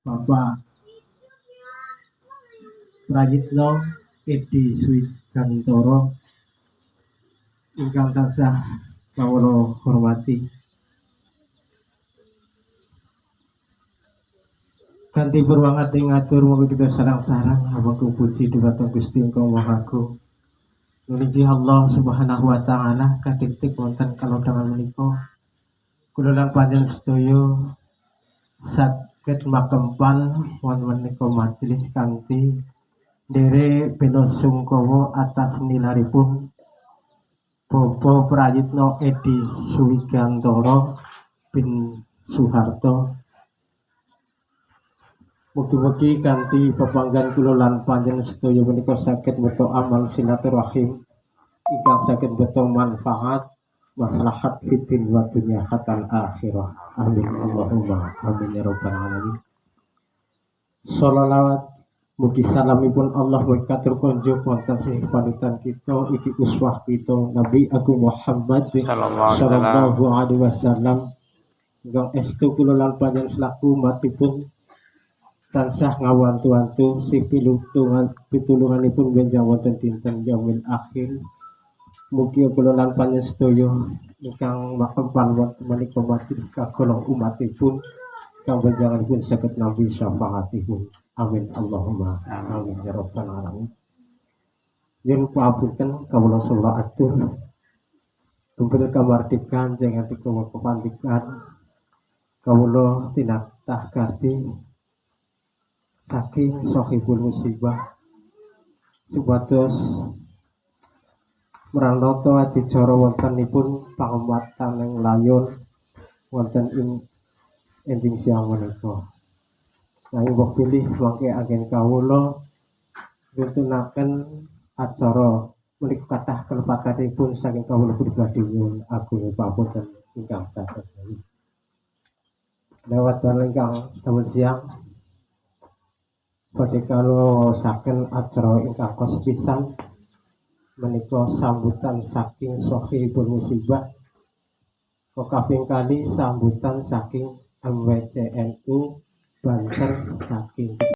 Bapak Prayitno Edi Swigantoro ingkang tansah kawula hormati. Kanthi purwangat ing ngatur monggo kita sarang-sarang amarga puji dhumateng Gusti Engkang Maha Agung. Nulinji Allah Subhanahu wa taala katik-tik wonten kalodhangan menika kula lan panjenengan sedaya saged makempal wonten menika majelis kanthi nderek bela sungkawa atas nilaripun Bapak Prayitno Edi Swigantoro bin Soeharto. Mugi-mugi kanthi pepanggan kula lan panjenengan sedaya menika saged beto amal silaturahim ingkang saged beto manfaat maslahat fitin wa dunya hatal akhirah. Amin Allahumma amin ya rabbal alamin. Sholawat mugi salamipun Allah mugi katur kunjuk wonten sing panutan kita iki uswah kita Nabi Agung Muhammad sallallahu alaihi wasallam. Ingkang estu kula lan panjenengan selaku umatipun tansah ngawantu-wantu si pitulunganipun benjang wonten dinten yaumil akhir. Mugi kula lan panjenengan sedaya ingkang makempal wonten menika majelis kagolong umatipun kang benjanganipun saged nampi syafaatipun. Amin Allahumma amin ya rabbal alamin. Yen papunten kawula sallallahu atur kumpul kamardikan jangan dikowo kepantikan kawula tinatah karti saking sohibul musibah supados meranata adicara wontenipun pangumatan ing layon wonten ing enjing siang menika. Nanging mbok pilih mangke agen kawula nguntunaken acara menika kathah kelepatanipun saking kawula pribadi nyuwun agung pamunten ingkang saged lewat dalan ingkang sampun siang badhe kalawasaken acara ingkang kasepisan menika sambutan saking sohibul musibah kaping kali sambutan saking MWCNU Banser saking